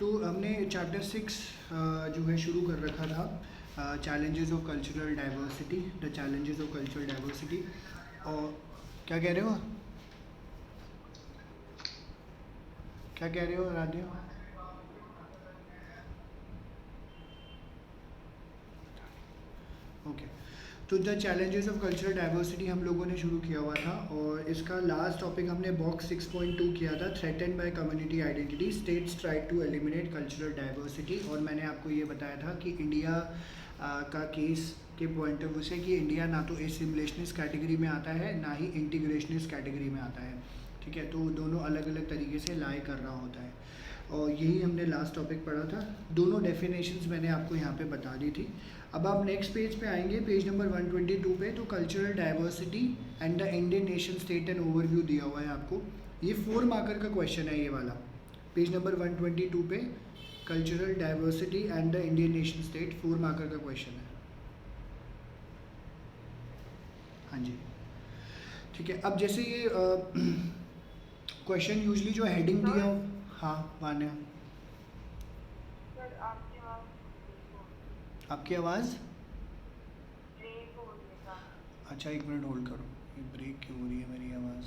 तो हमने चैप्टर 6 जो है शुरू कर रखा था, challenges of cultural diversity, the challenges of cultural diversity. और क्या कह रहे हो, क्या कह रहे हो आराध्या? ओके, तो the challenges of cultural diversity हम लोगों ने शुरू किया हुआ था, और इसका लास्ट टॉपिक हमने बॉक्स 6.2 किया था, threaten by community identity, states try to eliminate cultural diversity. और मैंने आपको ये बताया था कि इंडिया का केस के पॉइंट ऑफ व्यू से कि इंडिया ना तो एसिमिलेशनिस्ट कैटेगरी में आता है ना ही इंटीग्रेशनिस्ट कैटेगरी में आता है, ठीक है। तो दोनों अलग अलग तरीके से लाई कर रहा होता है, और यही हमने लास्ट टॉपिक पढ़ा था। दोनों डेफिनेशंस मैंने आपको यहाँ पे बता दी थी। अब आप नेक्स्ट पेज पे आएंगे, पेज नंबर 122 पे, तो cultural diversity and the Indian nation state and overview दिया हुआ है आपको। ये 4 मार्कर का क्वेश्चन है ये वाला, पेज नंबर 122 पे, cultural diversity and the Indian nation state, 4 marker का क्वेश्चन है। हाँ जी, ठीक है। अब जैसे ये क्वेश्चन यूजली जो हेडिंग दिया हो, हाँ वान्या, सर आपकी आवाज़ आपकी आवाज़, ब्रेक हो रही है। अच्छा एक मिनट होल्ड करो, ये ब्रेक क्यों हो रही है मेरी आवाज़?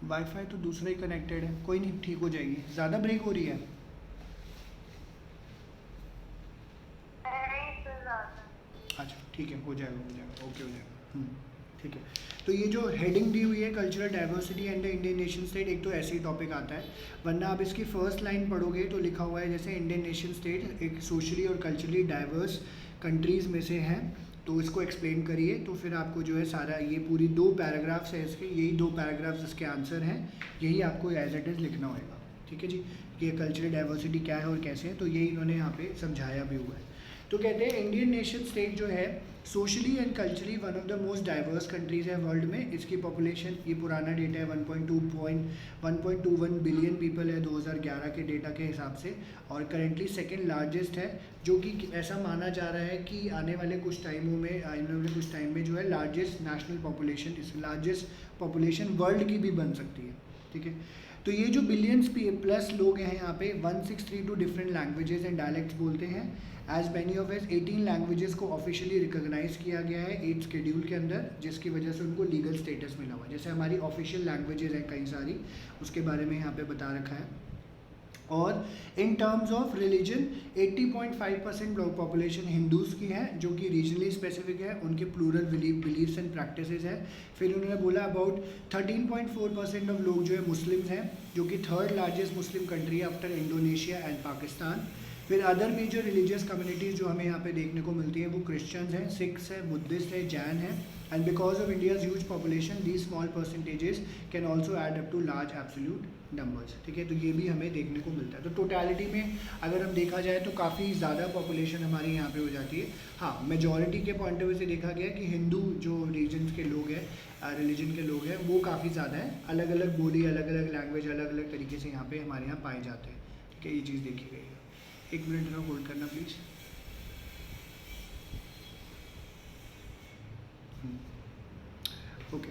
वाईफाई तो दूसरा ही कनेक्टेड है, कोई नहीं, ठीक हो जाएगी। ज़्यादा ब्रेक हो रही है? नहीं सर ज़्यादा। अच्छा ठीक है, हो जाएगा, हो जाएगा, ओके हो जाएगा, ठीक है। तो ये जो हेडिंग दी हुई है cultural diversity and the Indian nation state, एक तो ऐसे ही टॉपिक आता है, वरना आप इसकी फर्स्ट लाइन पढ़ोगे तो लिखा हुआ है जैसे इंडियन नेशन स्टेट एक सोशली और कल्चरली डाइवर्स कंट्रीज़ में से है, तो इसको एक्सप्लेन करिए। तो फिर आपको जो है सारा ये पूरी 2 पैराग्राफ्स है इसके, यही 2 पैराग्राफ्स इसके आंसर हैं, यही आपको एज इट इज़ लिखना होगा, ठीक है जी। कि कल्चरल डाइवर्सिटी क्या है और कैसे है, तो यही इन्होंने यहाँ पे समझाया भी हुआ है। तो कहते हैं इंडियन नेशन स्टेट जो है socially and culturally one of the most diverse countries है वर्ल्ड में। इसकी पॉपुलेशन, ये पुराना डेटा है, 1.21 बिलियन पीपल है 2011 के डेटा के हिसाब से, और करेंटली सेकेंड लार्जेस्ट है, जो कि ऐसा माना जा रहा है कि आने वाले कुछ टाइमों में, आने वाले कुछ टाइम में जो है लार्जेस्ट नेशनल पॉपुलेशन, इस लार्जेस्ट पॉपुलेशन वर्ल्ड की भी बन सकती है, ठीक है। तो ये जो बिलियंस प्लस लोग हैं यहाँ पे, 1632 डिफरेंट लैंग्वेजेस एंड डायलेक्ट्स बोलते हैं। As many of as 18 languages को ऑफिशियली रिकॉग्नाइज किया गया है 8 शेड्यूल के अंदर, जिसकी वजह से उनको लीगल स्टेटस मिला हुआ है। जैसे हमारी ऑफिशियल लैंग्वेजेस हैं कई सारी, उसके बारे में यहाँ पे बता रखा है। और in terms of religion 80.5% population Hindus की है, जो कि रीजनली स्पेसिफिक है, उनके प्लूरल बिलीव्स एंड प्रैक्टिसेस है। फिर उन्होंने बोला अबाउट 13.4% ऑफ लोग जो है मुस्लिम्स हैं, जो कि 3rd लार्जेस्ट मुस्लिम कंट्री है आफ्टर इंडोनेशिया एंड पाकिस्तान। फिर अदर मेजर रिलीजियस कम्युनिटीज़ जो हमें यहाँ पे देखने को मिलती हैं वो क्रिश्चियंस हैं, सिख्स है, बुद्धिस्ट है, जैन है। And because of India's huge population these small percentages can also add up to large absolute numbers, ठीक है। तो ये भी हमें देखने को मिलता है। तो टोटलिटी में अगर हम देखा जाए तो काफ़ी ज़्यादा पॉपुलेशन हमारी यहाँ पे हो जाती है। हाँ, मेजॉरिटी के पॉइंट ऑफ व्यू से देखा गया कि हिंदू जो रीजन के लोग हैं, रिलीजन के लोग हैं, वो काफ़ी ज़्यादा है। अलग अलग बोली, अलग अलग लैंग्वेज, अलग अलग तरीके से यहाँ पे हमारे यहाँ पाए जाते हैं, ठीक है। ये चीज़ देखी गई है। एक मिनट में होल्ड करना प्लीज़। ओके,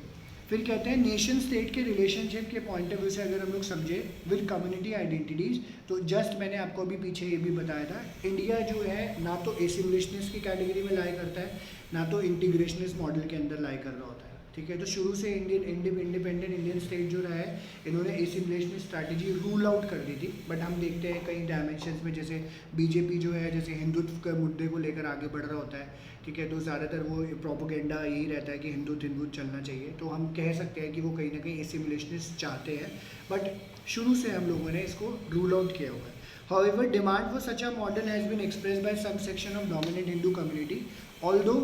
फिर कहते हैं नेशन स्टेट के रिलेशनशिप के पॉइंट ऑफ व्यू से अगर हम लोग समझे विद कम्युनिटी आइडेंटिटीज़, तो जस्ट मैंने आपको अभी पीछे ये भी बताया था, इंडिया जो है ना तो एसिमिलेशनिस्ट की कैटेगरी में लाई करता है, ना तो इंटीग्रेशनिस्ट मॉडल के अंदर लाई कर रहा होता है, ठीक है। तो शुरू से इंडिपेंडेंट इंडियन स्टेट जो रहा है, इन्होंने एसिमिलेशनिस्ट स्ट्रैटेजी रूल आउट कर दी थी। बट हम देखते हैं कई डायमेंशंस में, जैसे बीजेपी जो है, जैसे हिंदुत्व के मुद्दे को लेकर आगे बढ़ रहा होता है, ठीक है। तो ज़्यादातर वो प्रोपोगेंडा यही रहता है कि हिंदुत्व चलना चाहिए। तो हम कह सकते हैं कि वो कहीं ना कहीं एसिमिलेशनिस्ट चाहते हैं, बट शुरू से हम लोगों ने इसको रूल आउट किया हुआ है। However, demand for such a model has been expressed by some section of dominant Hindu community. Although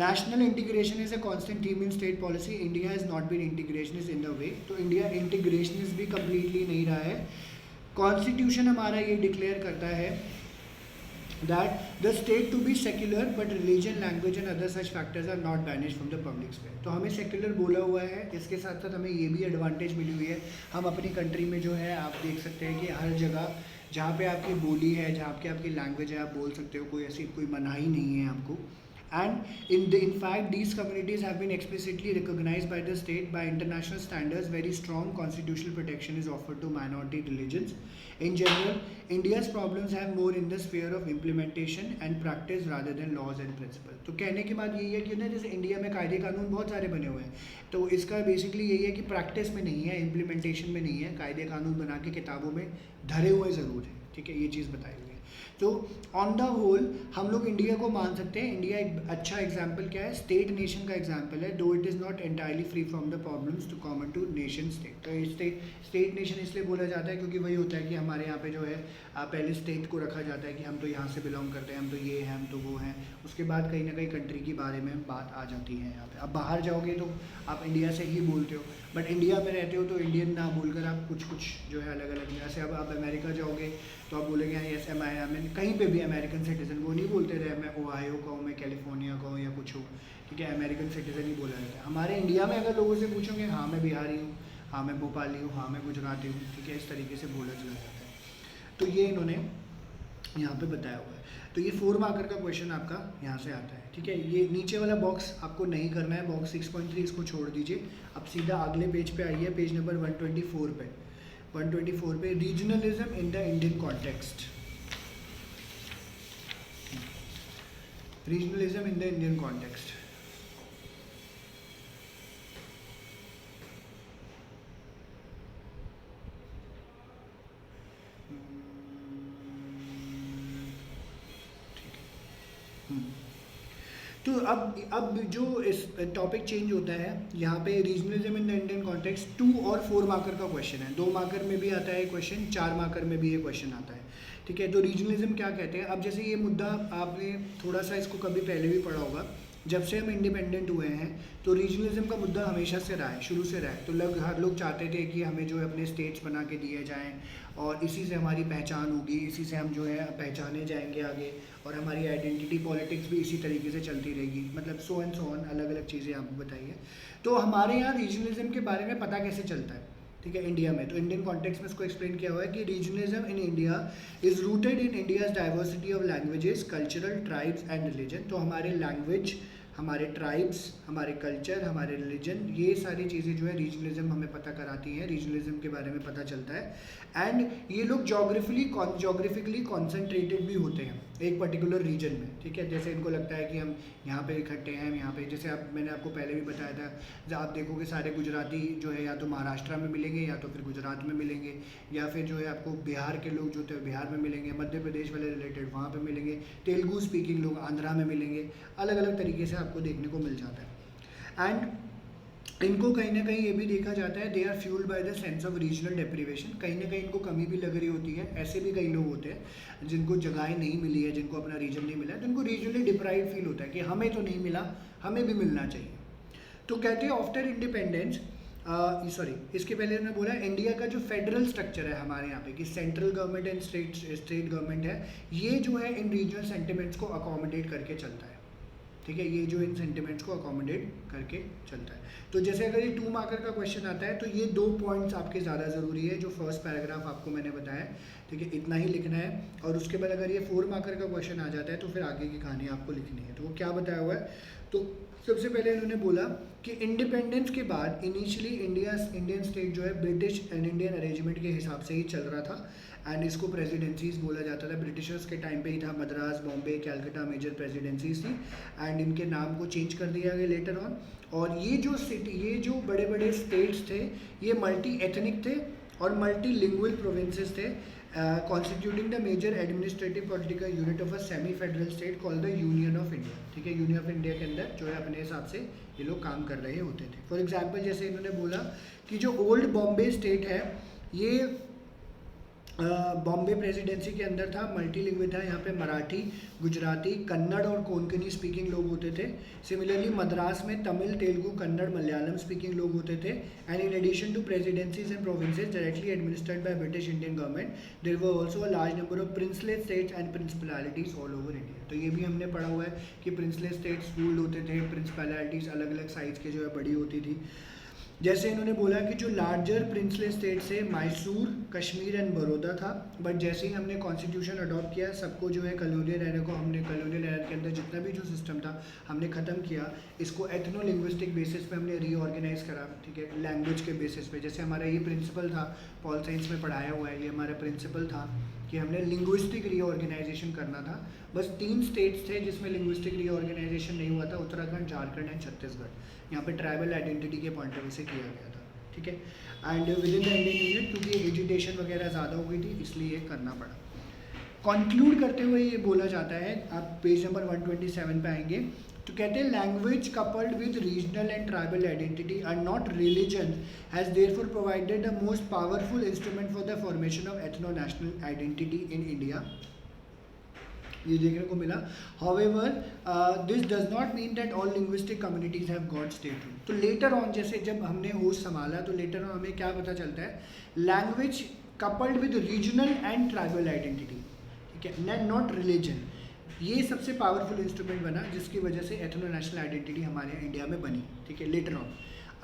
national integration is a constant theme in state policy, India has not been integrationist in the way. तो India integrationist भी completely नहीं रहा है। Constitution हमारा ये declare करता है that the state to be secular but religion, language and other such factors are not banished from the public sphere. तो हमें secular बोला हुआ है, इसके साथ साथ हमें ये भी एडवांटेज मिली हुई है। हम अपनी कंट्री में जो है आप देख सकते हैं कि हर जगह जहाँ पे आपकी बोली है, जहाँ पे आपकी लैंग्वेज है, आप बोल सकते हो, कोई ऐसी कोई मनाही नहीं है आपको। And in fact, these communities have been explicitly recognized by the state. By international standards, very strong constitutional protection is offered to minority religions. In general, India's problems have more in the sphere of implementation and practice rather than laws and principles. तो कहने की बात यही है कि ना जैसे India में कायदे कानून बहुत सारे बने हुए हैं, तो इसका बेसिकली यही है कि प्रैक्टिस में नहीं है, इम्प्लीमेंटेशन में नहीं है. कायदे कानून बना के किताबों में धरे हुए ज़रूर हैं, ठीक है, ये चीज़ बताई हुई है. तो ऑन द होल हम लोग इंडिया को मान सकते हैं. इंडिया एक अच्छा एग्जाम्पल क्या है, स्टेट नेशन का एग्जाम्पल है, though it is not entirely free from the problems too common to nation state. तो स्टेट नेशन इसलिए बोला जाता है क्योंकि वही होता है कि हमारे यहाँ पे जो है पहले स्टेट को रखा जाता है कि हम तो यहाँ से बिलोंग करते हैं, हम तो ये हैं, हम तो वो हैं. उसके बाद कहीं ना कहीं कंट्री के बारे में बात आ जाती है यहाँ पे. अब बाहर जाओगे तो आप इंडिया से ही बोलते हो, बट इंडिया में रहते हो तो इंडियन ना बोलकर आप कुछ जो है अलग अलग. जैसे अब आप अमेरिका जाओगे तो आप बोलेंगे यस एम आई एम, कहीं पे भी अमेरिकन सिटीज़न, वो नहीं बोलते रहे मैं ओहायो का हूँ, मैं कैलिफोर्निया का हूँ या कुछ हो, ठीक है, अमेरिकन सिटीज़न ही बोला जाता है. हमारे इंडिया में अगर लोगों से पूछोगे हाँ मैं बिहारी हूँ, हाँ मैं भोपाली हूँ, हाँ मैं गुजराती हूँ, ठीक है, इस तरीके से बोला चला जाता है. तो ये इन्होंने यहाँ पे बताया हुआ है. तो ये 4 मार्कर का क्वेश्चन आपका यहाँ से आता है, ठीक है. ये नीचे वाला बॉक्स आपको नहीं करना है, बॉक्स 6.3 इसको छोड़ दीजिए. अब सीधा अगले पेज पे आइए, पेज नंबर 124 पे. 124 पे regionalism in the Indian context. Regionalism in the Indian context. तो अब जो इस टॉपिक चेंज होता है यहाँ पे, regionalism in the Indian context 2 और 4 मार्कर का क्वेश्चन है. 2 मार्कर में भी आता है क्वेश्चन, 4 मार्कर में भी ये क्वेश्चन आता है, ठीक है. तो रीजनलिज्म क्या कहते हैं. अब जैसे ये मुद्दा आपने थोड़ा सा इसको कभी पहले भी पढ़ा होगा, जब से हम इंडिपेंडेंट हुए हैं तो रीजनलिज्म का मुद्दा हमेशा से रहा है, शुरू से रहा है. तो हर लोग चाहते थे कि हमें जो है अपने स्टेट्स बना के दिए जाएं और इसी से हमारी पहचान होगी, इसी से हम जो है पहचाने जाएंगे आगे, और हमारी आइडेंटिटी पॉलिटिक्स भी इसी तरीके से चलती रहेगी. मतलब सो एंड सो ऑन, अलग अलग चीज़ें आपको बताइए. तो हमारे यहाँ रीजनलिज्म के बारे में पता कैसे चलता है, ठीक है, इंडिया में. तो इंडियन कॉन्टेक्स्ट में इसको एक्सप्लेन किया हुआ है कि regionalism in India is rooted in India's diversity of languages, cultural, tribes and religion. तो हमारे लैंग्वेज, हमारे ट्राइब्स, हमारे कल्चर, हमारे रिलीजन, ये सारी चीज़ें जो है रीजनलिज्म हमें पता कराती हैं, रीजनलिज्म के बारे में पता चलता है. एंड ये लोग जोग्राफिकली कॉन्सेंट्रेटेड भी होते हैं एक पर्टिकुलर रीजन में, ठीक है. जैसे इनको लगता है कि हम यहाँ पे इकट्ठे हैं, यहाँ पे, जैसे मैंने आपको पहले भी बताया था, जब आप देखोगे सारे गुजराती जो है या तो महाराष्ट्र में मिलेंगे या तो फिर गुजरात में मिलेंगे, या फिर जो है आपको बिहार के लोग जो थे बिहार में मिलेंगे, मध्य प्रदेश वाले रिलेटेड वहाँ पे मिलेंगे, तेलुगु स्पीकिंग लोग आंध्रा में मिलेंगे. अलग अलग तरीके से आपको देखने को मिल जाता है. एंड इनको कहीं ना कहीं ये भी देखा जाता है, they are fuelled by the sense of regional deprivation. कहीं ना कहीं इनको कमी भी लग रही होती है. ऐसे भी कई लोग होते हैं जिनको जगहें नहीं मिली है, जिनको अपना रीजन नहीं मिला है, तो उनको रीजनली डिप्राइव फील होता है कि हमें तो नहीं मिला, हमें भी मिलना चाहिए. तो कहते हैं आफ्टर इंडिपेंडेंस, सॉरी इसके पहले उन्होंने बोला इंडिया का जो फेडरल स्ट्रक्चर है हमारे यहाँ पे, कि central government and state government है, ये जो है इन रीजनल सेंटिमेंट्स को अकोमोडेट करके चलता है, ठीक है. ये जो इन सेंटिमेंट्स को अकोमोडेट करके चलता है. तो जैसे अगर ये 2 मार्कर का क्वेश्चन आता है तो ये 2 पॉइंट्स आपके ज़्यादा ज़रूरी है. जो फर्स्ट पैराग्राफ आपको मैंने बताया, ठीक है, इतना ही लिखना है. और उसके बाद अगर ये 4 मार्कर का क्वेश्चन आ जाता है तो फिर आगे की कहानी आपको लिखनी है. तो वो क्या बताया हुआ है, तो सबसे पहले इन्होंने बोला कि इंडिपेंडेंस के बाद इनिशियली इंडियन स्टेट जो है ब्रिटिश एंड इंडियन अरेंजमेंट के हिसाब से ही चल रहा था. एंड इसको प्रेसिडेंसीज बोला जाता था. ब्रिटिशर्स के टाइम पे ही था. मद्रास, बॉम्बे, कैलकाटा मेजर प्रेसिडेंसीज थी. एंड इनके नाम को चेंज कर दिया गया लेटर ऑन. और ये जो बड़े बड़े स्टेट्स थे, ये मल्टी एथनिक थे और मल्टी लिंगुअल प्रोविंसेस थे, constituting the major administrative political unit of a semi federal state called the union of India, ठीक है. यूनियन ऑफ इंडिया के अंदर जो है अपने हिसाब से ये लोग काम कर रहे होते थे. फॉर एग्जाम्पल जैसे इन्होंने बोला कि जो ओल्ड बॉम्बे स्टेट है, ये बॉम्बे प्रेसिडेंसी के अंदर था, मल्टीलिंग्विल था. यहाँ पे मराठी, गुजराती, कन्नड़ और कोंकणी स्पीकिंग लोग होते थे. सिमिलरली मद्रास में तमिल, तेलुगु, कन्नड़, मलयालम स्पीकिंग लोग होते थे. And in addition to presidencies and provinces directly administered by British Indian government, there were also a large number of princely states and principalities all over India. तो ये भी हमने पढ़ा हुआ है कि प्रिंसलेस स्टेट्स रूल्ड होते थे, प्रिंसिपैलिटीज अलग अलग साइज के जो है बड़ी होती थी. जैसे इन्होंने बोला कि जो लार्जर प्रिंसली स्टेट से मैसूर, कश्मीर एंड बड़ौदा था, बट जैसे ही हमने कॉन्स्टिट्यूशन अडॉप्ट किया सबको जो है कॉलोनियल एरा को हमने कॉलोनियल एरा के अंदर जितना भी जो सिस्टम था हमने ख़त्म किया, इसको एथनो लिंग्विस्टिक बेसिस पे हमने रीऑर्गेनाइज करा, ठीक है, लैंग्वेज के बेसिस पे। जैसे हमारा ये प्रिंसिपल था, पॉल साइंस में पढ़ाया हुआ है, ये हमारा प्रिंसिपल था कि हमने लिंग्विस्टिक रीऑर्गेनाइजेशन करना था। बस 3 स्टेट्स थे जिसमें लिंग्विस्टिक रीऑर्गेनाइजेशन नहीं हुआ था, उत्तराखंड, झारखंड एंड छत्तीसगढ़। यहाँ पे ट्राइबल आइडेंटिटी के पॉइंट ऑफ व्यू से किया गया था, ठीक है। And with in the Indian union क्योंकि एजिटेशन वगैरह ज़्यादा हो गई थी इसलिए ये करना पड़ा। कंक्लूड करते हुए ये बोला जाता है, आप पेज नंबर 127 पे आएंगे तो कहते हैं language coupled with regional and tribal identity are not religion has therefore provided the most powerful instrument for the formation of ethno national identity in India. ये देखने को मिला। However this does not mean that all linguistic communities have got statehood. तो later on जैसे जब हमने होश संभाला तो लेटर ऑन हमें क्या पता चलता है, language coupled with regional and tribal identity, ठीक है, नॉट रिलीजन, ये सबसे पावरफुल इंस्ट्रूमेंट बना जिसकी वजह से एथनो नेशनल आइडेंटिटी हमारे इंडिया में बनी, ठीक है, लेटर ऑन।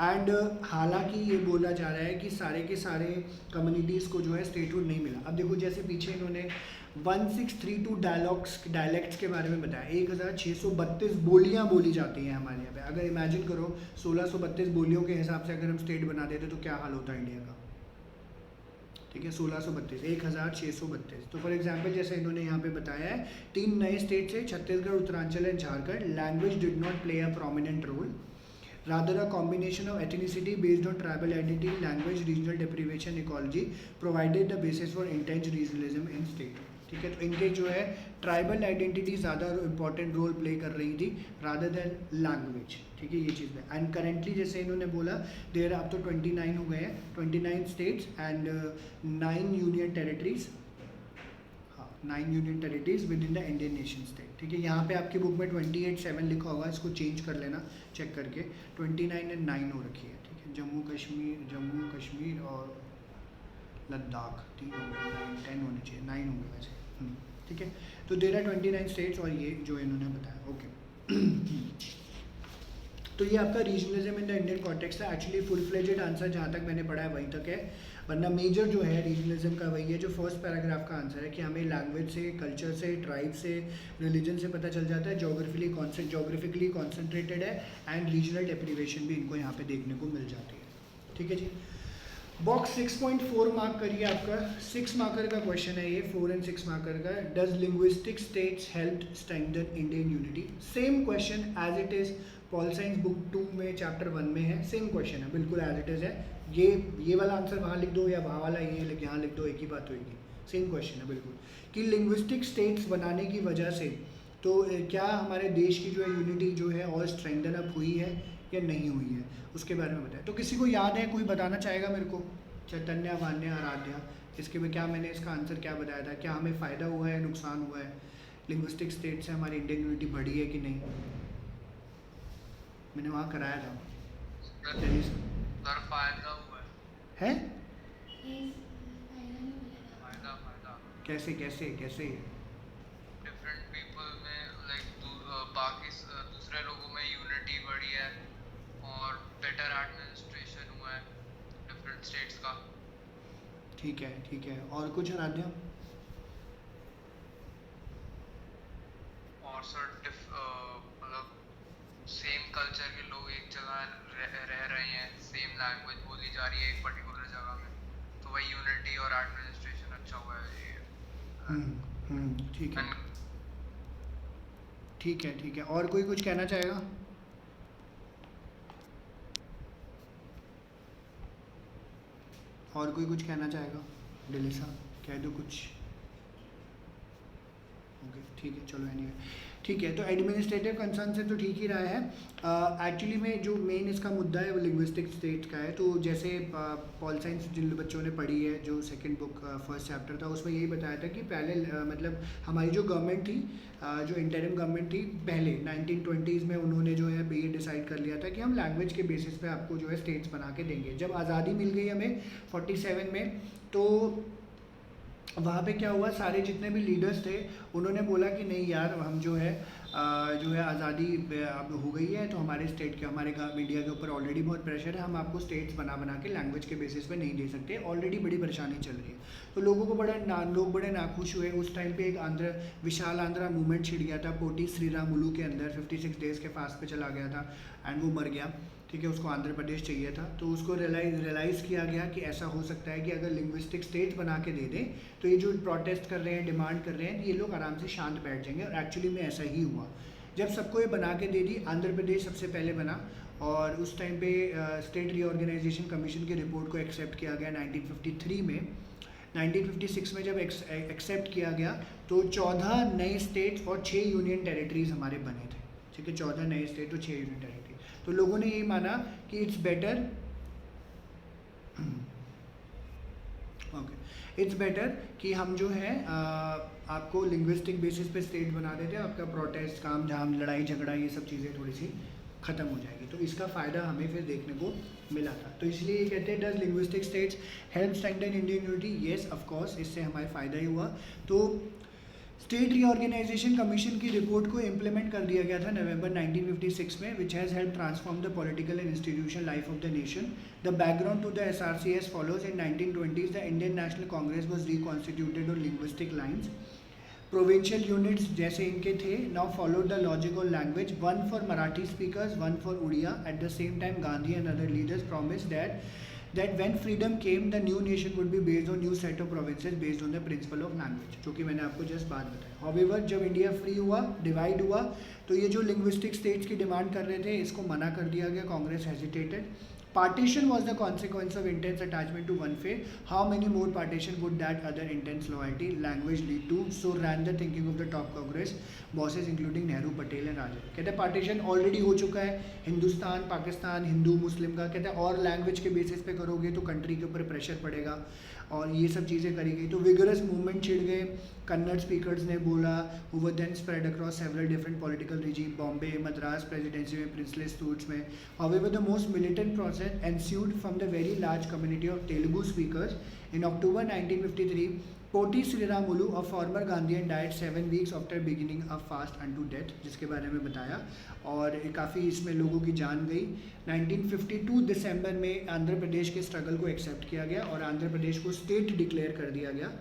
एंड हालांकि ये बोला जा रहा है कि सारे के सारे कम्युनिटीज़ को जो है स्टेटहुड नहीं मिला। अब देखो जैसे पीछे इन्होंने 1632 डायलेक्ट्स के बारे में बताया, 1632 बोलियाँ बोली जाती हैं हमारे यहाँ पे। अगर इमेजिन करो 1632 बोलियों के हिसाब से अगर हम स्टेट बना देते तो क्या हाल होता है इंडिया का, ठीक है, 1632 1632। तो फॉर एग्जांपल जैसे इन्होंने यहाँ पे बताया है 3 नए स्टेट से Chhattisgarh, Uttaranchal and Jharkhand, language did not play a prominent role, rather a combination of ethnicity based on tribal identity, language, regional deprivation, ecology provided the basis for intense regionalism in state, ठीक है। तो इनके जो है ट्राइबल आइडेंटिटी ज़्यादा important role play कर रही थी रादर देन लैंग्वेज, ठीक है, ये चीज़ है। एंड करेंटली जैसे इन्होंने बोला देर अब तो 29 हो गए हैं, 29 states and 9 union territories, 9 union territories with in the Indian nation state, ठीक है। यहाँ पे आपकी बुक में 28/7 लिखा होगा, इसको चेंज कर लेना चेक करके, 29 एंड 9 हो रखी है, ठीक है। जम्मू कश्मीर और लद्दाख 3 होंगे, 10 होने चाहिए, 9 होंगे वैसे, ठीक है। तो देर आर 29 स्टेट्स और ये जो इन्होंने बताया, ओके। तो ये आपका regionalism in the Indian context है। एक्चुअली फुल फ्लेजेड आंसर जहाँ तक मैंने पढ़ा है वहीं तक है, वरना मेजर जो है रीजनलिज्म का वही है जो फर्स्ट पैराग्राफ का आंसर है कि हमें लैंग्वेज से, कल्चर से, ट्राइब से, रिलीजन से पता चल जाता है, जोग्राफिकली कॉन्सेंट्रेटेड है एंड रीजनल डेप्रीवेशन भी इनको यहाँ पे देखने को मिल जाती है, ठीक है जी। बॉक्स 6.4 मार्क करिए, आपका 6 मार्कर का क्वेश्चन है ये, 4 एंड 6 मार्कर का। Does linguistic states help strengthen Indian unity? Same question as it is pol science book 2 में चैप्टर 1 में है, सेम क्वेश्चन है, बिल्कुल एज इट इज़ है। ये वाला आंसर वहाँ लिख दो या वहाँ वाला ये यहाँ लिख दो, एक ही बात होगी, सेम क्वेश्चन है बिल्कुल। कि लिंग्विस्टिक स्टेट्स बनाने की वजह से तो क्या हमारे देश की जो है यूनिटी जो है और स्ट्रेंथन अप हुई है या नहीं हुई है, उसके बारे में बताएं। तो किसी को याद है, कोई बताना चाहेगा मेरे को? चैतन्य, वान्य, आराध्या, इसके में क्या मैंने इसका आंसर क्या बताया था, क्या हमें फ़ायदा हुआ है, नुकसान हुआ है, लिंग्विस्टिक स्टेट से हमारी इंडियन यूनिटी बढ़ी है कि नहीं? मैंने वहाँ कराया था, फायदा हुआ है? फायदा कैसे कैसे कैसे? डिफरेंट पीपल में लाइक बाकी दूसरे लोगों में यूनिटी बढ़ी है और बेटर एडमिनिस्ट्रेशन हुआ है डिफरेंट स्टेट्स का। ठीक है, ठीक है, और कुछ आराध्या? और सर मतलब सेम कल्चर के लोग एक जगह रह रहे हैं, सेम लैंग्वेज बोली जा रही है एक पर्टिकुलर जगह में, तो वही यूनिटी और एडमिनिस्ट्रेशन अच्छा हुआ है ये। ठीक है, ठीक है, ठीक है, और कोई कुछ कहना चाहेगा? और कोई कुछ कहना चाहेगा? डिलीसा कह दो कुछ। ओके, ठीक है, चलो एनीवे, ठीक है। तो एडमिनिस्ट्रेटिव कंसर्न से तो ठीक ही रहा है। एक्चुअली में जो मेन इसका मुद्दा है वो लिंग्विस्टिक स्टेट का है। तो जैसे पॉल साइंस जिन बच्चों ने पढ़ी है, जो सेकंड बुक फर्स्ट चैप्टर था, उसमें यही बताया था कि पहले मतलब हमारी जो गवर्नमेंट थी, जो इंटरिम गवर्नमेंट थी, पहले 1920s में उन्होंने जो है ये डिसाइड कर लिया था कि हम लैंग्वेज के बेसिस पे आपको जो है स्टेट्स बना के देंगे। जब आज़ादी मिल गई हमें 47 में, तो वहाँ पे क्या हुआ, सारे जितने भी लीडर्स थे उन्होंने बोला कि नहीं यार, हम जो है जो है आज़ादी अब हो गई है, तो हमारे स्टेट के हमारे मीडिया के ऊपर ऑलरेडी बहुत प्रेशर है, हम आपको स्टेट्स बना बना के लैंग्वेज के बेसिस पे नहीं दे सकते, ऑलरेडी बड़ी परेशानी चल रही है। तो लोगों को लोग बड़े नाखुश हुए। उस टाइम पे एक विशाल आंध्रा मूवमेंट छिड़ गया था पोटी श्रीरामुलु के अंदर, 56 डेज़ के फास्ट पे चला गया था एंड वो मर गया, ठीक है। उसको आंध्र प्रदेश चाहिए था, तो उसको रियलाइज़ किया गया कि ऐसा हो सकता है कि अगर लिंग्विस्टिक स्टेट बना के दे दें तो ये जो प्रोटेस्ट कर रहे हैं, डिमांड कर रहे हैं, ये लोग आराम से शांत बैठ जाएंगे। और एक्चुअली में ऐसा ही हुआ। जब सबको ये बना के दे दी, आंध्र प्रदेश सबसे पहले बना, और उस टाइम पे स्टेट रीऑर्गेनाइजेशन कमीशन की रिपोर्ट को एक्सेप्ट किया गया 1953 में। 1956 में जब एक्सेप्ट किया गया तो 14 नए स्टेट्स और 6 यूनियन टेरिटरीज हमारे बने थे, ठीक है। 14 नए स्टेट और 6 यूनियन टेरिटरी। तो लोगों ने ये माना कि इट्स बेटर कि हम जो है आपको लिंग्विस्टिक बेसिस पे स्टेट बना देते हैं, आपका प्रोटेस्ट, काम झाम, लड़ाई झगड़ा, ये सब चीज़ें थोड़ी सी ख़त्म हो जाएगी। तो इसका फ़ायदा हमें फिर देखने को मिला था। तो इसलिए ये कहते हैं does linguistic states help strengthen Indian unity? Yes of course, इससे हमारे फ़ायदा ही हुआ। तो स्टेट रीऑर्गेनाइजेशन कमीशन की रिपोर्ट को इम्प्लीमेंट कर दिया गया था नवंबर 1956 में, which has help transform the political and institution life of the nation. The background to the SRC as follows. In 1920s the Indian National Congress was reconstituted on linguistic lines. Provincial units जैसे इनके थे नाउ फॉलोड द लॉजिक और language, one for Marathi speakers, one for Oriya. At the same time Gandhi and other leaders promise that when freedom came the new nation would be based on new set of provinces based on the principle of language, जो कि मैंने आपको just बात बताया। However जब India free हुआ, divide हुआ, तो ये जो लिंग्विस्टिक स्टेट्स की डिमांड कर रहे थे इसको मना कर दिया गया। Congress hesitated. Partition was the consequence of intense attachment to one faith. How many more partition would that other intense loyalty language lead to? So ran the thinking of the top Congress bosses including Nehru, Patel and Rajiv. कहते हैं partition already हो चुका है, हिंदुस्तान, पाकिस्तान, हिंदू मुस्लिम का। कहते हैं और language के बेसिस पे करोगे तो कंट्री के ऊपर प्रेशर पड़ेगा, और ये सब चीज़ें करी गई। तो विगरस मूवमेंट छिड़ गए। कन्नड़ स्पीकर्स ने बोला, who were then spread across several different political regime, Bombay, Madras presidency में, प्रिंसली सूट्स में। However, the most militant process ensued from the very large community of Telugu speakers. In October 1953, Poti Sriramulu, a former Gandhian, died 7 weeks after beginning a fast unto death, जिसके बारे में बताया, और काफ़ी इसमें लोगों की जान गई। 1952 दिसंबर में आंध्र प्रदेश के स्ट्रगल को एक्सेप्ट किया गया और आंध्र प्रदेश को स्टेट डिक्लेयर कर दिया गया।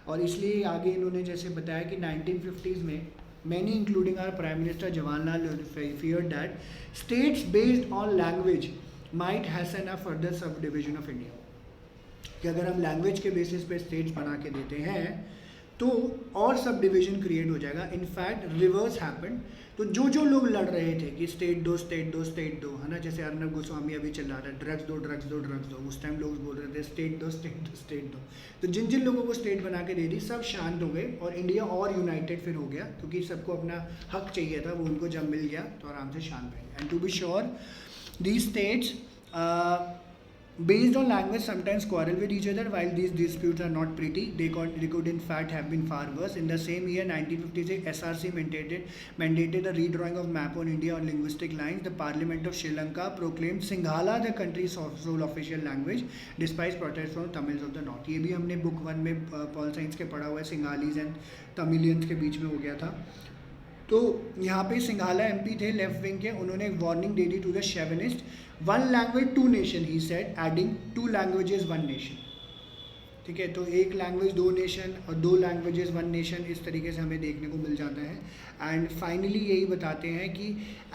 और इसलिए आगे इन्होंने जैसे बताया कि 1950s में many including our Prime Minister Jawaharlal Nehru feared that states based on language might hasten a further subdivision of India, कि अगर हम लैंग्वेज के बेसिस पे स्टेट्स बना के देते हैं तो और सब डिवीजन क्रिएट हो जाएगा। In fact reverse happened. तो जो लोग लड़ रहे थे कि स्टेट दो स्टेट दो स्टेट दो, है ना, जैसे अर्नब गोस्वामी अभी चल रहा था ड्रग्स दो ड्रग्स दो ड्रग्स दो, उस टाइम लोग बोल रहे थे स्टेट दो स्टेट दो स्टेट दो। तो जिन लोगों को स्टेट बना के दे दी सब शांत हो गए और इंडिया और यूनाइटेड फिर हो गया, क्योंकि सबको अपना हक चाहिए था, वो उनको जब मिल गया तो आराम से शांत बैठ। And to be sure these states based on language sometimes quarrel with each other. While these disputes are not pretty, they could in fact have been far worse. In the same year 1956, SRC mandated a redrawing of map on India on linguistic lines. The Parliament of Sri Lanka proclaimed Sinhala the country's sole official language despite protests from Tamils of the north. ये भी हमने book 1 में pol science के पढ़ा हुआ है, सिंगालीज and Tamilians के बीच में हो गया था। तो यहाँ पे सिंघाला एमपी थे लेफ्ट विंग के, उन्होंने एक वार्निंग दे दी to the chauvinist, 1 language 2 nation he said, adding 2 languages 1 nation. ठीक है, तो 1 लैंग्वेज 2 नेशन और 2 लैंग्वेजेस 1 नेशन, इस तरीके से हमें देखने को मिल जाता है। एंड फाइनली यही बताते हैं कि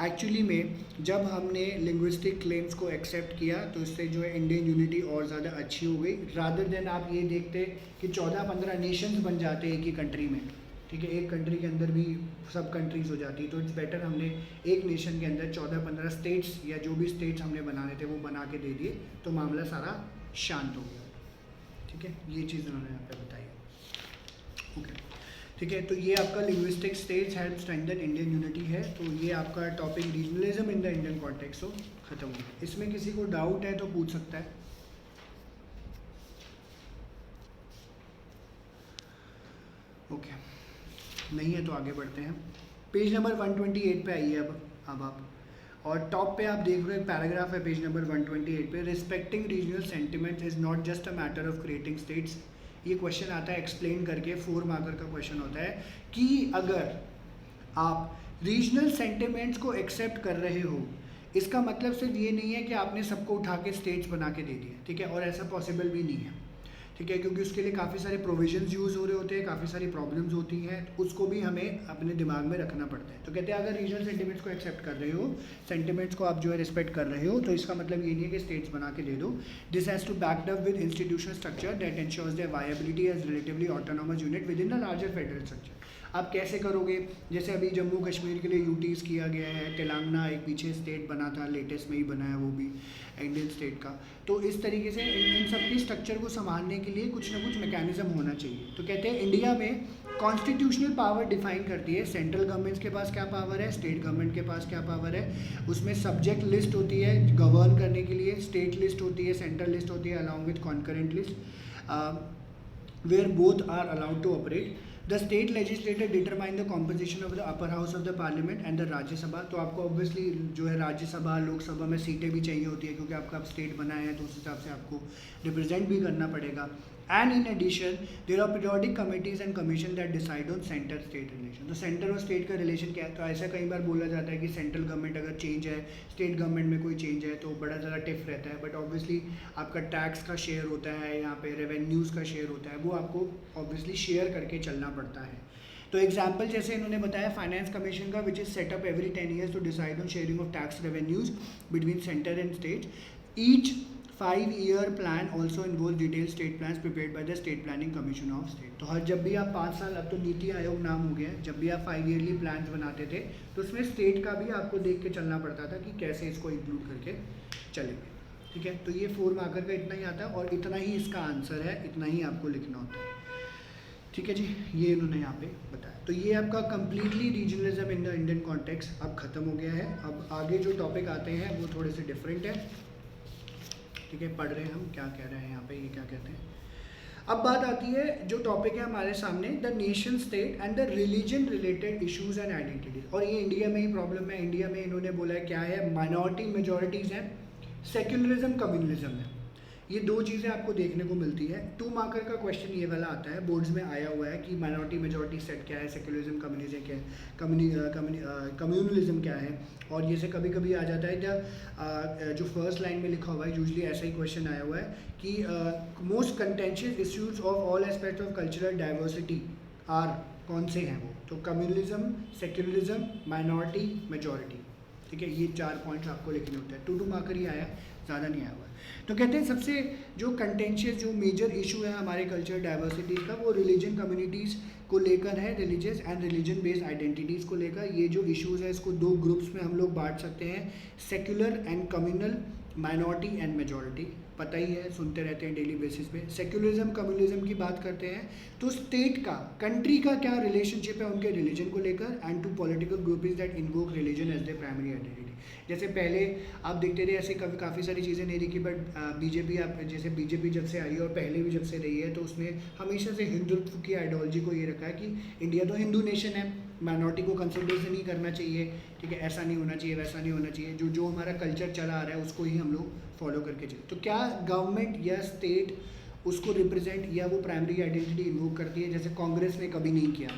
एक्चुअली में जब हमने लिंग्विस्टिक क्लेम्स को एक्सेप्ट किया तो इससे जो है इंडियन यूनिटी और ज़्यादा अच्छी हो गई, रादर देन आप ये देखते कि 14-15 नेशंस बन जाते एक ही कंट्री में। ठीक है, एक कंट्री के अंदर भी सब कंट्रीज़ हो जाती, तो इट्स बेटर हमने एक नेशन के अंदर 14-15 स्टेट्स या जो भी स्टेट्स हमने बनाने थे वो बना के दे दिए, तो मामला सारा शांत हो गया। ठीक है, ये चीज़ उन्होंने यहाँ पे बताई। ओके, ठीक है, तो ये आपका linguistic states help strengthen Indian unity है। तो ये आपका topic regionalism in the Indian context हो खत्म हो गया। इसमें किसी को डाउट है तो पूछ सकता है। ओके, नहीं है तो आगे बढ़ते हैं। पेज नंबर 128 पे आइए अब आप, और टॉप पे आप देख रहे हो एक पैराग्राफ है पेज नंबर 128 पे, respecting regional sentiments is not just a matter of creating states. ये क्वेश्चन आता है एक्सप्लेन करके, 4 मार्कर का क्वेश्चन होता है कि अगर आप रीजनल सेंटिमेंट्स को एक्सेप्ट कर रहे हो, इसका मतलब सिर्फ ये नहीं है कि आपने सबको उठा के स्टेट्स बना के दे दिए, ठीक है, और ऐसा पॉसिबल भी नहीं है, ठीक है, क्योंकि उसके लिए काफ़ी सारे प्रोविजंस यूज़ हो रहे होते हैं, काफ़ी सारी प्रॉब्लम्स होती हैं, उसको भी हमें अपने दिमाग में रखना पड़ता है। तो कहते हैं अगर रीजनल सेंटिमेंट्स को एक्सेप्ट कर रहे हो, सेंटिमेंट्स को आप जो है रिस्पेक्ट कर रहे हो, तो इसका मतलब ये नहीं है कि स्टेट्स बना के दे दो। This has to backed up with institutional structure that ensures their viability as relatively autonomous unit within a larger federal structure. आप कैसे करोगे, जैसे अभी जम्मू कश्मीर के लिए यूटीज़ किया गया है, तेलंगाना एक पीछे स्टेट बना था, लेटेस्ट में ही बना है वो भी इंडियन स्टेट का। तो इस तरीके से इन सब की स्ट्रक्चर को संभालने के लिए कुछ ना कुछ मैकेनिज्म होना चाहिए। तो कहते हैं इंडिया में कॉन्स्टिट्यूशनल पावर डिफाइन करती है सेंट्रल गवर्नमेंट के पास क्या पावर है, स्टेट गवर्नमेंट के पास क्या पावर है, उसमें सब्जेक्ट लिस्ट होती है गवर्न करने के लिए, स्टेट लिस्ट होती है, सेंट्रल लिस्ट होती है along with concurrent list where both are allowed to operate. The state legislator determine the composition of the upper house of the parliament and the Rajya Sabha. तो आपको ऑब्वियसली जो है राज्यसभा लोकसभा में सीटें भी चाहिए होती है, क्योंकि आपका स्टेट बना है तो उस हिसाब से आपको रिप्रेजेंट भी करना पड़ेगा। And in addition there are periodic committees and commission that decide on centre state relation. तो सेंटर और स्टेट का रिलेशन क्या है, तो ऐसा कई बार बोला जाता है कि सेंट्रल गवर्नमेंट अगर चेंज है, स्टेट गवर्नमेंट में कोई चेंज है तो बड़ा ज़्यादा टिफ रहता है, बट ऑब्वियसली आपका टैक्स का शेयर होता है, यहाँ पे रेवेन्यूज़ का शेयर होता है, वो आपको ऑब्वियसली शेयर करके चलना पड़ता है। तो एग्जाम्पल जैसे इन्होंने बताया फाइनेंस कमीशन का, which is set up every 10 years to decide on sharing of tax revenues between centre and state. Each 5-year plan also involve detail state plan prepared by the state planning commission of state. तो हर जब भी आप 5 साल, अब तो नीति आयोग नाम हो गया है, जब भी आप 5 ईयरली प्लान बनाते थे तो उसमें स्टेट का भी आपको देख के चलना पड़ता था कि कैसे इसको इंक्लूड करके चलेंगे, ठीक है। तो ये 4 मार्कर का इतना ही आता है और इतना ही इसका आंसर है, इतना ही आपको लिखना होता है, ठीक है जी। ये इन्होंने यहाँ पे बताया। तो ये आपका completely regionalism in the Indian context अब खत्म हो गया है। अब आगे जो टॉपिक आते हैं वो थोड़े से डिफरेंट है, ठीक है। पढ़ रहे हैं हम क्या कह रहे हैं यहाँ पे, ये क्या कहते हैं। अब बात आती है जो टॉपिक है हमारे सामने, the nation state and the religion related issues and identities. और ये इंडिया में ही प्रॉब्लम है। इंडिया में इन्होंने बोला है क्या है, माइनॉरिटी मेजॉरिटीज़ हैं, सेक्युलरिज्म कम्युनलिज्म है। ये 2 चीज़ें आपको देखने को मिलती है। 2 मार्कर का क्वेश्चन ये वाला आता है, बोर्ड्स में आया हुआ है कि माइनॉरिटी मेजॉरिटी सेट क्या है, सेक्युलरिज्म कम्युनिज्म क्या है, कम्युनलिज्म क्या है। और जैसे कभी कभी आ जाता है जो फर्स्ट लाइन में लिखा हुआ है, यूजली ऐसा ही क्वेश्चन आया हुआ है कि most contentious issues of all aspect of cultural diversity are, कौन से हैं वो, तो कम्युनलिज्म, सेक्युलरिज्म, माइनॉरिटी, मेजॉरिटी, ठीक है। ये 4 पॉइंट्स आपको लिखने होते हैं। 2 मार्कर ही आया, ज़्यादा नहीं आया हुआ है। तो कहते हैं सबसे जो कंटेंशियस, जो मेजर इशू है हमारे कल्चर डाइवर्सिटीज़ का, वो रिलीजन कम्युनिटीज़ को लेकर है, religious and religion based identities को लेकर। ये जो इश्यूज़ है इसको 2 ग्रुप्स में हम लोग बांट सकते हैं, secular and communal, minority and majority. पता ही है, सुनते रहते हैं डेली बेसिस पे। सेक्युलरिज्म कम्युनलिज्म की बात करते हैं तो स्टेट का, कंट्री का क्या रिलेशनशिप है उनके रिलीजन को लेकर, and to political groups that invoke religion as the primary identity. जैसे पहले आप देखते थे ऐसे काफ़ी सारी चीज़ें नहीं दिखी, बट बीजेपी, आप जैसे बीजेपी जब से आई है और पहले भी जब से रही है, तो उसने हमेशा से हिंदुत्व की आइडियोलॉजी को ये रखा है कि इंडिया तो हिंदू नेशन है, माइनॉरिटी को कंसिडरेशन नहीं करना चाहिए, ठीक है, ऐसा नहीं होना चाहिए, वैसा नहीं होना चाहिए, जो हमारा कल्चर चला आ रहा है उसको ही हम लोग फॉलो करके चले। तो क्या गवर्नमेंट या स्टेट उसको रिप्रेजेंट या वो प्राइमरी आइडेंटिटी इन्वोक करती है, जैसे कांग्रेस ने कभी नहीं किया,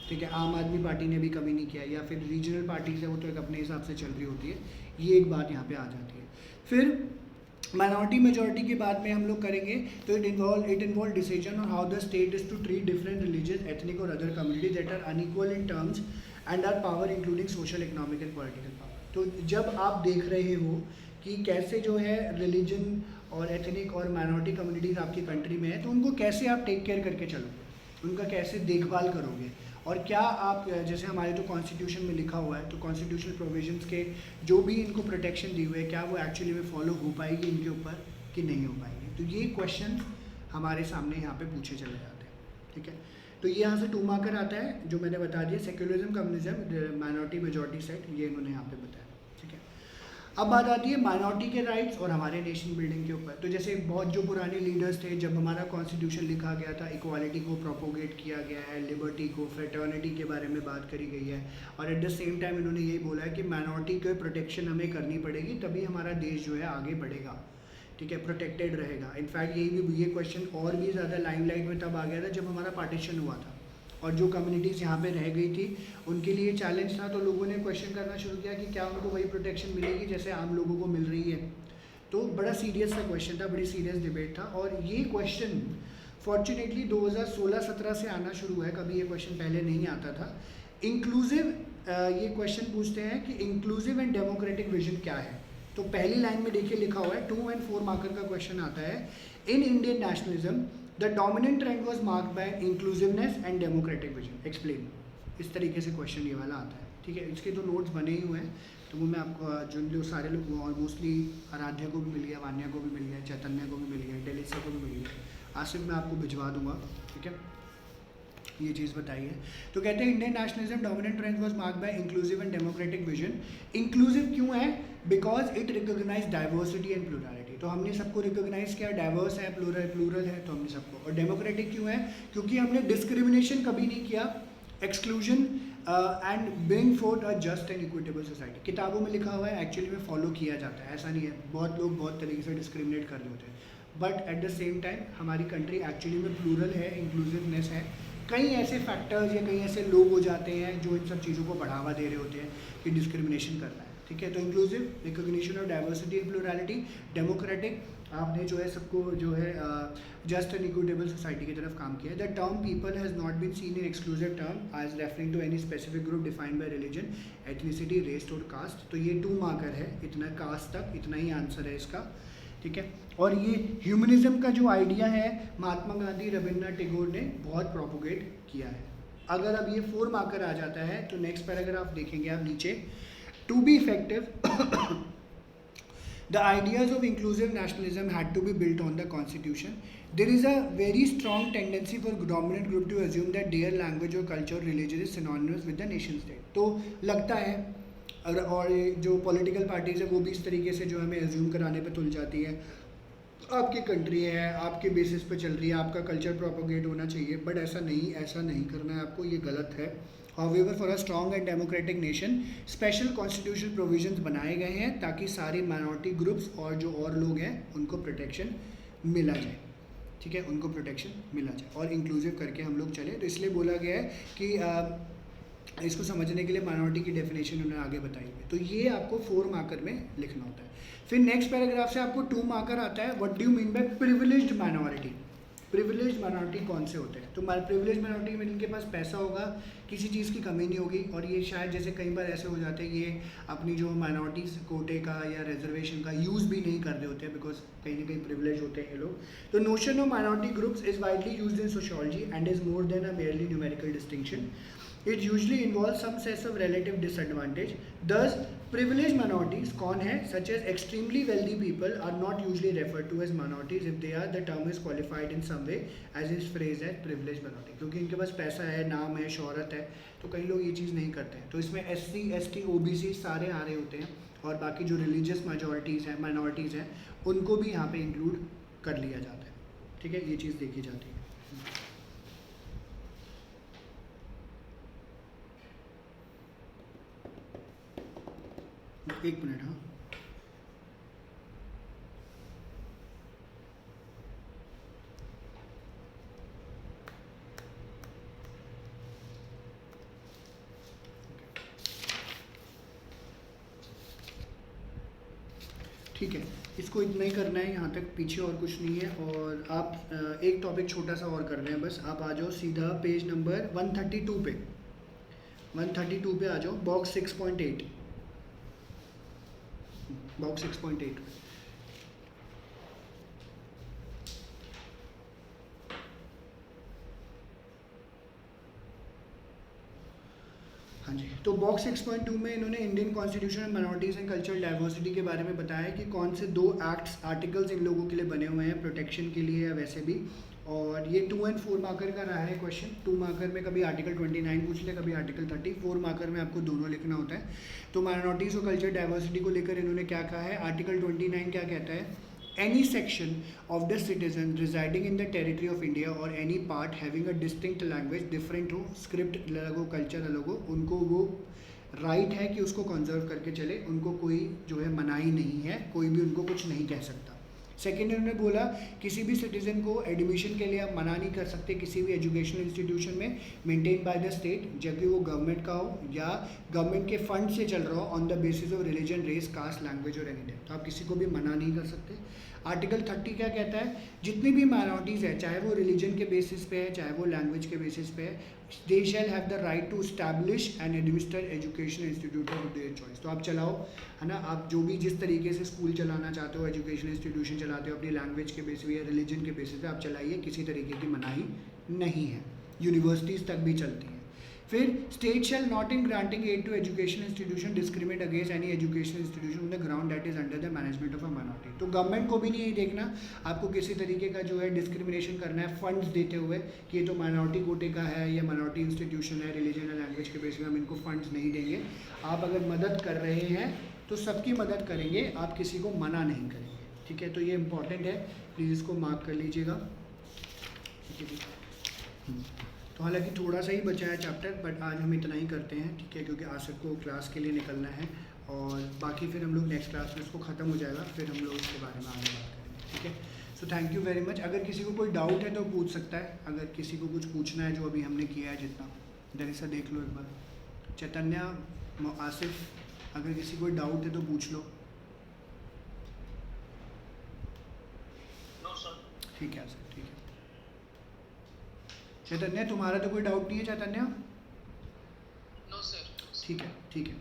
ठीक है, आम आदमी पार्टी ने भी कभी नहीं किया, या फिर रीजनल पार्टीज है वो तो एक अपने हिसाब से चल रही होती है। ये एक बात यहाँ पे आ जाती है। फिर माइनॉरिटी मेजॉरिटी की बात में हम लोग करेंगे तो it involve decision on how the state is to treat different religious, ethnic और other communities that are unequal in terms and are power including social, economic and political power. तो जब आप देख रहे हो कि कैसे जो है रिलीजन और एथनिक और माइनॉरिटी कम्युनिटीज़ आपकी कंट्री में है, तो उनको कैसे आप टेक केयर करके चलोगे, उनका कैसे देखभाल करोगे, और क्या आप, जैसे हमारे जो कॉन्स्टिट्यूशन में लिखा हुआ है, तो कॉन्स्टिट्यूशनल प्रोविजंस के जो भी इनको प्रोटेक्शन दी हुई है, क्या वो एक्चुअली में फॉलो हो पाएगी इनके ऊपर कि नहीं हो पाएगी। तो ये क्वेश्चन हमारे सामने यहाँ पे पूछे चले जाते हैं, ठीक है। तो ये यहाँ से 2 मार्कर आता है जो मैंने बता दिया, secularism communism, minority majority set, ये इन्होंने यहाँ पे बताया, ठीक है। अब बात आती है माइनॉरिटी के राइट्स और हमारे नेशन बिल्डिंग के ऊपर। तो जैसे बहुत जो पुराने लीडर्स थे, जब हमारा कॉन्स्टिट्यूशन लिखा गया था, इक्वालिटी को प्रोपोगेट किया गया है, लिबर्टी को, फ्रेटर्निटी के बारे में बात करी गई है, और एट द सेम टाइम इन्होंने यही बोला है कि माइनॉरिटी के प्रोटेक्शन हमें करनी पड़ेगी, तभी हमारा देश जो है आगे बढ़ेगा, ठीक है, प्रोटेक्टेड रहेगा। इनफैक्ट ये क्वेश्चन और भी ज़्यादा लाइमलाइट में तब आ गया था जब हमारा पार्टीशन हुआ था। और जो कम्युनिटीज़ यहाँ पे रह गई थी उनके लिए चैलेंज था, तो लोगों ने क्वेश्चन करना शुरू किया कि क्या उनको वही प्रोटेक्शन मिलेगी जैसे आम लोगों को मिल रही है। तो बड़ा सीरियस सा क्वेश्चन था, बड़ी सीरियस डिबेट था, और ये क्वेश्चन फॉर्चुनेटली 2016-17 से आना शुरू हुआ है, कभी ये क्वेश्चन पहले नहीं आता था। इंक्लूसिव, ये क्वेश्चन पूछते हैं कि इंक्लूसिव एंड डेमोक्रेटिक विजन क्या है। तो पहली लाइन में देखिए लिखा हुआ है, 2 and 4 मार्कर का क्वेश्चन आता है, in Indian nationalism the dominant trend was marked bye inclusiveness and democratic vision, explain. इस तरीके से क्वेश्चन ये वाला आता है, ठीक है। इसके तो नोट्स बने ही हुए हैं, तो वो मैं आपको जो लोग सारे लोग और मोस्टली आराध्या को भी मिल गया, वान्या को भी मिल गया, चैतन्य को भी मिल गया, डेलिसा को भी मिल गया, आसिफ मैं आपको भिजवा दूंगा, ठीक है। ये चीज़ बताई है। तो कहते हैं Indian nationalism dominant trend was marked by inclusive and democratic vision. Inclusive क्यों है? Because it recognise diversity and plurality, तो हमने सबको रिकॉग्नाइज किया, डाइवर्स है, प्लूरल है, तो हमने सबको। और डेमोक्रेटिक क्यों है? क्योंकि हमने डिस्क्रिमिनेशन कभी नहीं किया, exclusion and bring fourth a just and equitable society. किताबों में लिखा हुआ है, एक्चुअली में फॉलो किया जाता है, ऐसा नहीं है। बहुत लोग बहुत तरीके से डिस्क्रिमिनेट कर रहे होते हैं, but at the same time हमारी कंट्री एक्चुअली में प्लूरल है, इंक्लूसिवनेस है। कई ऐसे फैक्टर्स या कई ऐसे लोग हो जाते हैं जो इन सब चीज़ों को बढ़ावा दे रहे होते हैं कि डिस्क्रिमिनेशन करना है, ठीक है। तो inclusive, recognition of diversity and plurality, democratic, आपने जो है सबको जो है जस्ट एंड इक्विटेबल सोसाइटी की तरफ काम किया है। The term people has not been seen in exclusive term as referring to any specific group defined by religion, ethnicity, race और कास्ट। तो ये 2 मार्कर है, इतना कास्ट तक, इतना ही आंसर है इसका, ठीक है। और ये ह्यूमनिज्म का जो आइडिया है महात्मा गांधी, रविन्द्रनाथ टैगोर ने बहुत प्रोपोगेट किया है। अगर अब ये 4 मार्कर आ जाता है तो नेक्स्ट पैराग्राफ देखेंगे आप नीचे, to be effective the ideas of inclusive nationalism had to be built on the constitution. There is a very strong tendency for dominant group to assume that their language or culture or religion is synonymous with the nation state. तो लगता है और जो political parties है वो भी इस तरीके से जो हमें एज्यूम कराने पे तुल जाती है, आपकी कंट्री है, आपके बेसिस पे चल रही है, आपका कल्चर प्रोपोगेट होना चाहिए, बट ऐसा नहीं करना है आपको, ये गलत है। However, for a strong and democratic nation, special constitutional provisions बनाए गए हैं ताकि सारे minority groups और जो और लोग हैं उनको प्रोटेक्शन मिला जाए, ठीक है, उनको प्रोटेक्शन मिला जाए और इंक्लूसिव करके हम लोग चले। तो इसलिए बोला गया है कि इसको समझने के लिए माइनॉरिटी की डेफिनेशन उन्होंने आगे बताई है। तो ये आपको 4 मार्कर में लिखना होता है। फिर नेक्स्ट पैराग्राफ से आपको 2 मार्कर आता है, what do you mean by privileged minority. Privileged minority कौन से होते हैं? तो प्रिविलेज्ड माइनॉरिटी में जिनके पास पैसा होगा, किसी चीज़ की कमी नहीं होगी, और ये शायद जैसे कई बार ऐसे हो जाते हैं ये अपनी जो माइनॉरिटीज़ कोटे का या रिजर्वेशन का यूज़ भी नहीं कर रहे होते हैं, बिकॉज कहीं ना कहीं प्रिविलेज होते हैं ये लोग। तो notion of minority groups is widely used in sociology and is more than a merely numerical distinction. It usually involves some sense of relative disadvantage. Thus, privileged minorities, कौन है, such as extremely wealthy people, are not usually referred to as minorities. If they are, the term is qualified in some way as is phrased as privileged minority. क्योंकि इनके पास पैसा है, नाम है, शोहरत है, तो कई लोग ये चीज़ नहीं करते हैं। तो इसमें SC, ST, OBC सारे आ रहे होते हैं, और बाकी जो रिलीजियस majorities हैं, minorities हैं, उनको भी यहाँ पे इंक्लूड कर लिया जाता है, ठीक है, ये चीज़ देखी जाती है। एक मिनट, हाँ, ठीक है, इसको इतना ही करना है, यहाँ तक, पीछे और कुछ नहीं है। और आप एक टॉपिक छोटा सा और कर रहे हैं बस, आप आ जाओ सीधा पेज नंबर 132 पे, 132 पे आ जाओ, बॉक्स 6.8, बॉक्स 6.8। हाँ जी, तो बॉक्स 6.2 में इन्होंने Indian constitution and minorities and cultural diversity के बारे में बताया कि कौन से 2 एक्ट्स, आर्टिकल्स इन लोगों के लिए बने हुए हैं प्रोटेक्शन के लिए या वैसे भी। और ये 2 and 4 मार्कर का रहा है क्वेश्चन। 2 मार्कर में कभी आर्टिकल 29 पूछ ले, कभी आर्टिकल 30, 4 मार्कर में आपको दोनों लिखना होता है। तो माइनॉरिटीज़ और कल्चर डाइवर्सिटी को लेकर इन्होंने क्या कहा है, आर्टिकल 29 क्या कहता है, any section of the citizen residing in the territory of India or any part having a distinct language, different हो, script अलग हो, culture अलग हो, उनको वो राइट है कि उसको कंजर्व करके चले, उनको कोई जो है मनाही नहीं है, कोई भी उनको कुछ नहीं कह सकता। सेकेंड उन्होंने बोला किसी भी सिटीजन को एडमिशन के लिए आप मना नहीं कर सकते किसी भी एजुकेशनल इंस्टीट्यूशन में मेंटेन बाय द स्टेट, जबकि वो गवर्नमेंट का हो या गवर्नमेंट के फंड से चल रहा हो on the basis of religion, race, caste, language और एनी टाइप। तो आप किसी को भी मना नहीं कर सकते। आर्टिकल 30 क्या कहता है, जितनी भी माइनॉरिटीज़ है, चाहे वो रिलीजन के बेसिस पे है, चाहे वो लैंग्वेज के बेसिस पे है, they shall have the right to establish and administer educational institute of their choice. तो आप चलाओ, है ना, आप जो भी जिस तरीके से स्कूल चलाना चाहते हो, एजुकेशनल इंस्टीट्यूशन चलाते हो, अपनी लैंग्वेज के बेसिस या रिलीजन के बेसिस पे आप चलाइए, किसी तरीके की मनाही नहीं है। यूनिवर्सिटीज़ तक भी चलती हैं। फिर state shall not in granting aid to education institution discriminate against any educational institution on the ground that is under the management of a minority. तो गवर्नमेंट को भी नहीं यही देखना आपको किसी तरीके का जो है डिस्क्रिमिनेशन करना है फंड्स देते हुए कि ये तो माइनॉरिटी कोटे का है या माइनॉरिटी इंस्टीट्यूशन है, रिलीजन या लैंग्वेज के बेसिस पे हम इनको फंड्स नहीं देंगे। आप अगर मदद कर रहे हैं तो सबकी मदद करेंगे, आप किसी को मना नहीं करेंगे, ठीक है। तो ये इंपॉर्टेंट है, प्लीज़ इसको मार्क कर लीजिएगा, ठीक है। तो हालांकि थोड़ा सा ही बचा है चैप्टर, बट आज हम इतना ही करते हैं, ठीक है, क्योंकि आसिफ को क्लास के लिए निकलना है और बाकी फिर हम लोग नेक्स्ट क्लास में इसको ख़त्म हो जाएगा, फिर हम लोग इसके बारे में आगे बात करेंगे, ठीक है। So thank you very much. अगर किसी को कोई डाउट है तो पूछ सकता है, अगर किसी को कुछ पूछना है जो अभी हमने किया है जितना, इधर से देख लो एक बार। चैतन्य, आसिफ, अगर किसी को डाउट है तो पूछ लो। ठीक है सर, ठीक है। चैतन्य, तुम्हारा तो कोई डाउट नहीं है चैतन्य? No sir. ठीक है, ठीक है,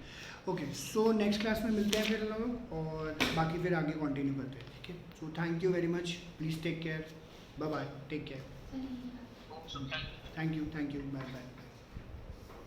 ओके। सो नेक्स्ट क्लास में मिलते हैं फिर हम लोग और बाकी फिर आगे कंटिन्यू करते हैं, ठीक है। So thank you very much, please take care, bye bye, take care, thank you, bye bye.